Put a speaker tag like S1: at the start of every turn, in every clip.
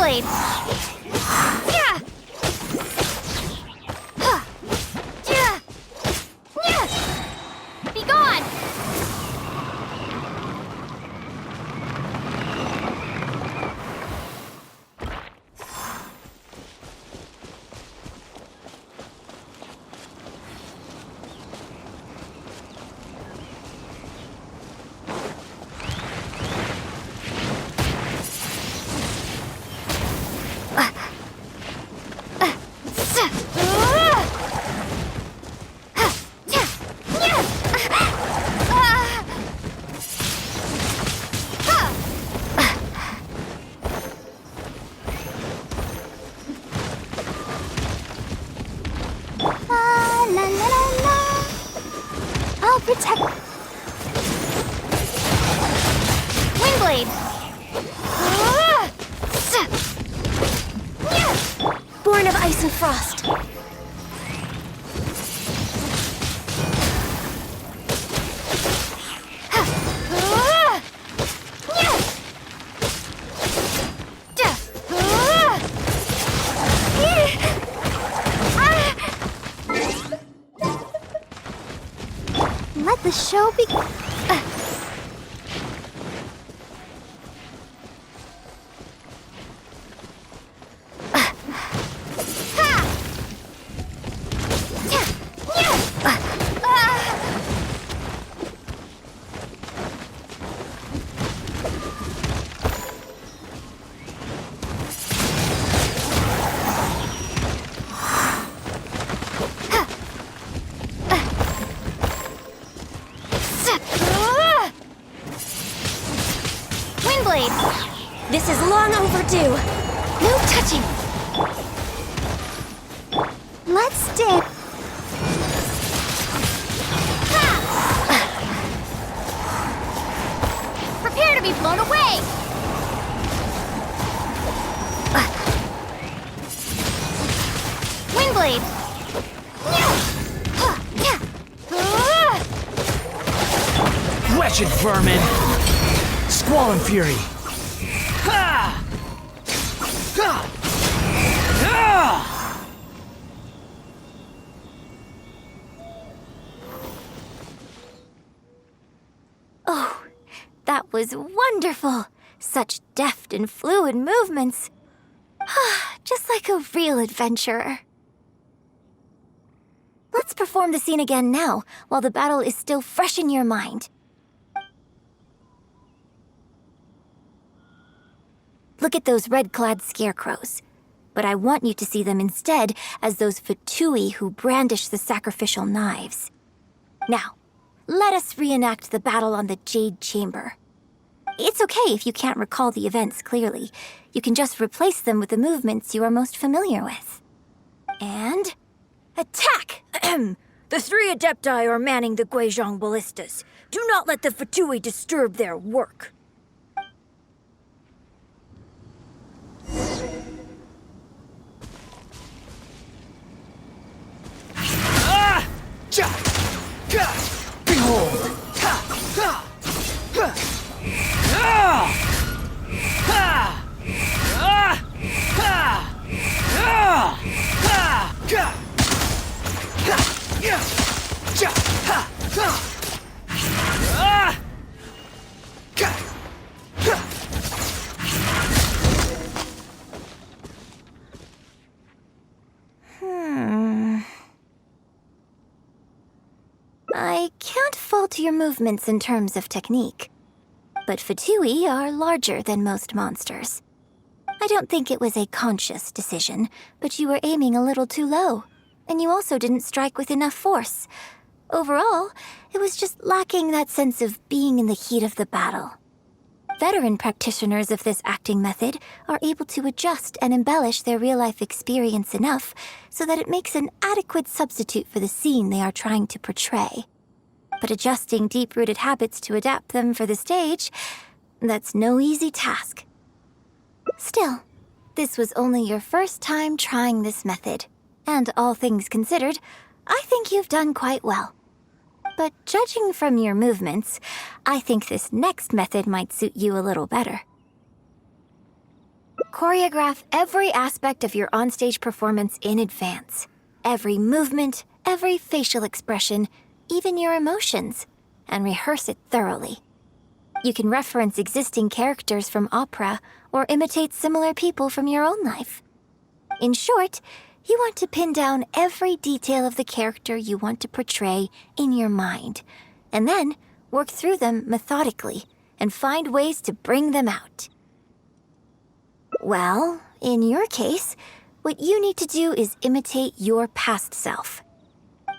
S1: Windblade! Yeah! Huh. Yeah! Yeah! Be gone! I'll protect... Windblade! Born of ice and frost. Let the show begin. Windblade! This is long overdue. No touching. Let's dip. Prepare to be blown away. Windblade!
S2: Wretched vermin! Squall and fury! Ha! Ha! Ah!
S1: Oh, that was wonderful! Such deft and fluid movements. Just like a real adventurer. Let's perform the scene again now, while the battle is still fresh in your mind. Look at those red-clad scarecrows. But I want you to see them instead as those Fatui who brandish the sacrificial knives. Now, let us reenact the battle on the Jade Chamber. It's okay if you can't recall the events clearly. You can just replace them with the movements you are most familiar with. And... attack! The three Adepti are manning the Guizhong ballistas. Do not let the Fatui disturb their work.
S2: Behold!
S1: I can't fault your movements in terms of technique. But Fatui are larger than most monsters. I don't think it was a conscious decision, but you were aiming a little too low. And you also didn't strike with enough force. Overall, it was just lacking that sense of being in the heat of the battle. Veteran practitioners of this acting method are able to adjust and embellish their real-life experience enough so that it makes an adequate substitute for the scene they are trying to portray. But adjusting deep-rooted habits to adapt them for the stage, that's no easy task. Still, this was only your first time trying this method, and all things considered, I think you've done quite well. But judging from your movements, I think this next method might suit you a little better. Choreograph every aspect of your onstage performance in advance. Every movement, every facial expression, even your emotions, and rehearse it thoroughly. You can reference existing characters from opera or imitate similar people from your own life. In short, you want to pin down every detail of the character you want to portray in your mind, and then work through them methodically and find ways to bring them out. Well, in your case, what you need to do is imitate your past self.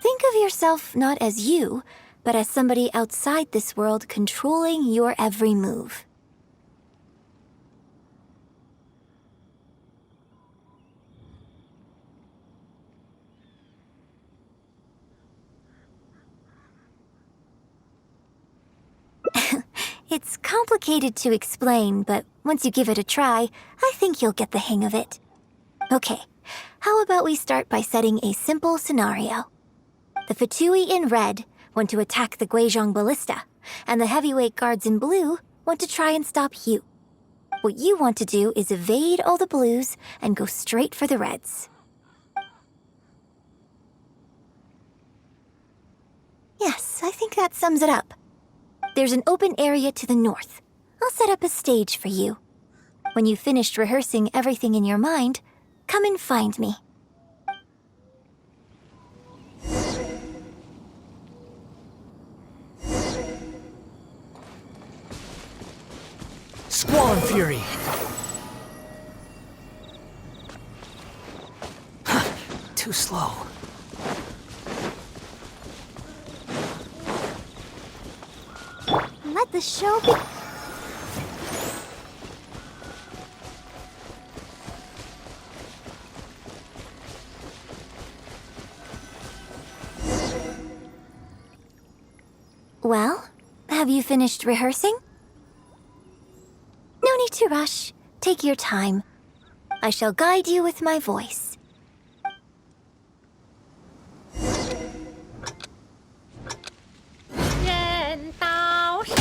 S1: Think of yourself not as you, but as somebody outside this world controlling your every move. It's complicated to explain, but once you give it a try, I think you'll get the hang of it. Okay, how about we start by setting a simple scenario? The Fatui in red want to attack the Guizhong ballista, and the heavyweight guards in blue want to try and stop you. What you want to do is evade all the blues and go straight for the reds. Yes, I think that sums it up. There's an open area to the north. I'll set up a stage for you. When you've finished rehearsing everything in your mind, come and find me.
S2: Squall and Fury! Too slow.
S1: Let the show be... Well, have you finished rehearsing? No need to rush. Take your time. I shall guide you with my voice.
S3: 人道是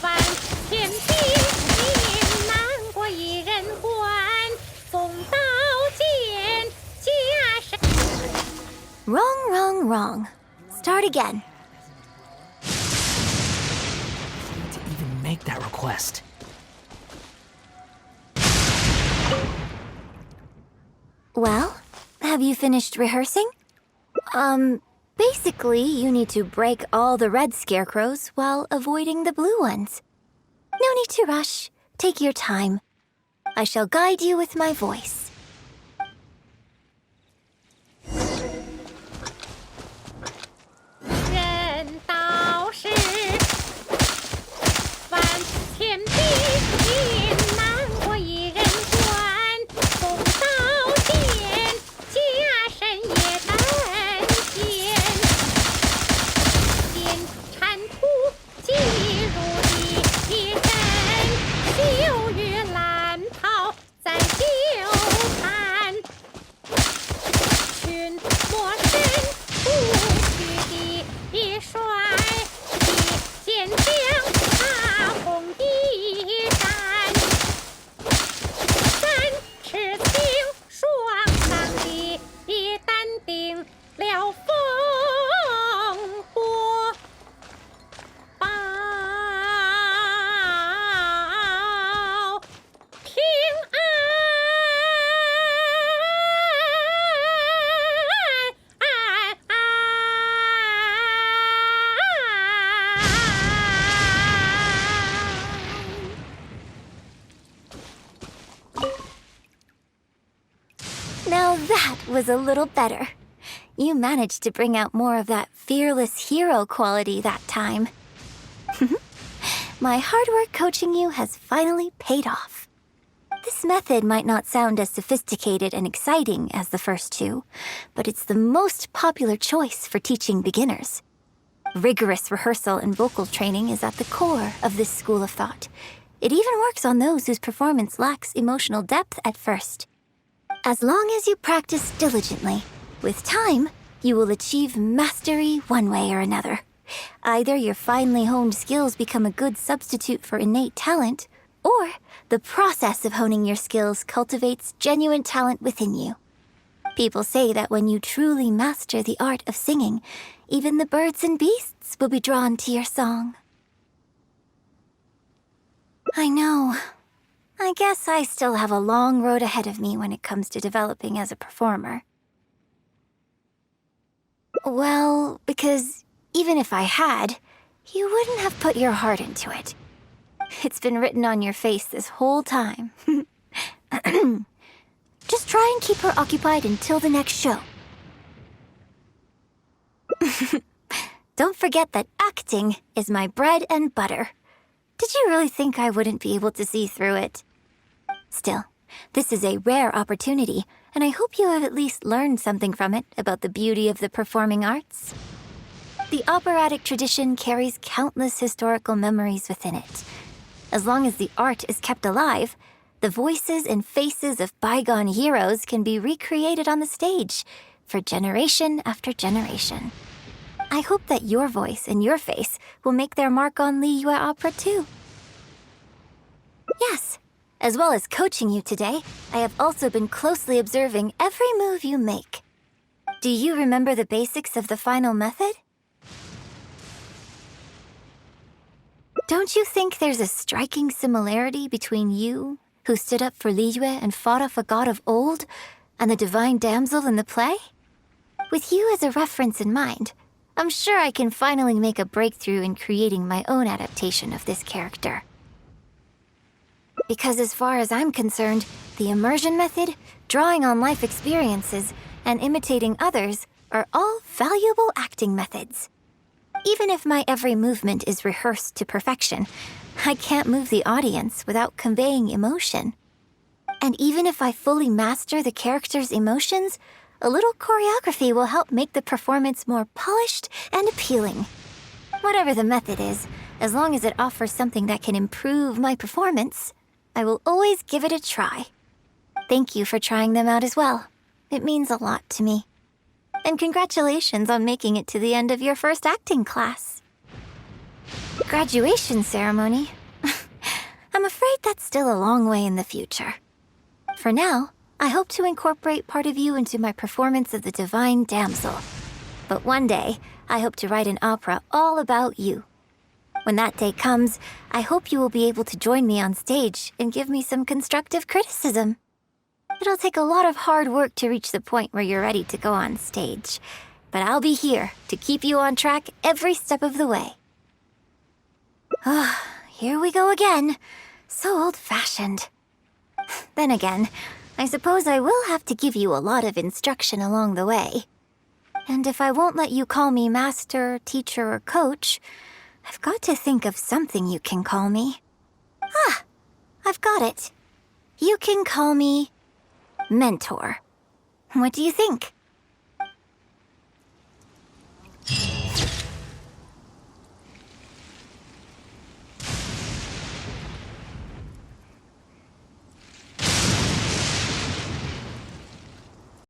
S3: 凡天地命难过一人关，纵刀剑加身。
S1: Wrong, wrong, wrong. Start again.
S2: To even make that request.
S1: Well, have you finished rehearsing? Basically, you need to break all the red scarecrows while avoiding the blue ones. No need to rush. Take your time. I shall guide you with my voice.
S3: 人道是凡天地命难过一人关，纵刀剑加身也难见。剑铲土击入地震，秀玉蓝袍在纠缠。群魔神不许的帅，一剑将他红一战。三尺青双浪的淡定了风波。报平
S1: Now that was a little better. You managed to bring out more of that fearless hero quality that time. My hard work coaching you has finally paid off. This method might not sound as sophisticated and exciting as the first two, but it's the most popular choice for teaching beginners. Rigorous rehearsal and vocal training is at the core of this school of thought. It even works on those whose performance lacks emotional depth at first. As long as you practice diligently, with time, you will achieve mastery one way or another. Either your finely honed skills become a good substitute for innate talent, Or the process of honing your skills cultivates genuine talent within you. People say that when you truly master the art of singing, even the birds and beasts will be drawn to your song. I know. I guess I still have a long road ahead of me when it comes to developing as a performer. Well, because even if I had, you wouldn't have put your heart into it. It's been written on your face this whole time. Just try and keep her occupied until the next show. Don't forget that acting is my bread and butter. Did you really think I wouldn't be able to see through it? Still, this is a rare opportunity, and I hope you have at least learned something from it about the beauty of the performing arts. The operatic tradition carries countless historical memories within it. As long as the art is kept alive, the voices and faces of bygone heroes can be recreated on the stage for generation after generation. I hope that your voice and your face will make their mark on Liyue Opera too. Yes, as well as coaching you today, I have also been closely observing every move you make. Do you remember the basics of the final method? Don't you think there's a striking similarity between you, who stood up for Liyue and fought off a god of old, and the divine damsel in the play? With you as a reference in mind, I'm sure I can finally make a breakthrough in creating my own adaptation of this character. Because as far as I'm concerned, the immersion method, drawing on life experiences, and imitating others are all valuable acting methods. Even if my every movement is rehearsed to perfection, I can't move the audience without conveying emotion. And even if I fully master the character's emotions, a little choreography will help make the performance more polished and appealing. Whatever the method is, as long as it offers something that can improve my performance, I will always give it a try. Thank you for trying them out as well. It means a lot to me. And congratulations on making it to the end of your first acting class. Graduation ceremony? I'm afraid that's still a long way in the future. For now, I hope to incorporate part of you into my performance of the Divine Damsel. But one day, I hope to write an opera all about you. When that day comes, I hope you will be able to join me on stage and give me some constructive criticism. It'll take a lot of hard work to reach the point where you're ready to go on stage, but I'll be here to keep you on track every step of the way. Ah, here we go again. So old-fashioned. Then again, I suppose I will have to give you a lot of instruction along the way. And if I won't let you call me master, teacher, or coach, I've got to think of something you can call me. Ah, I've got it. You can call me mentor. What do you think?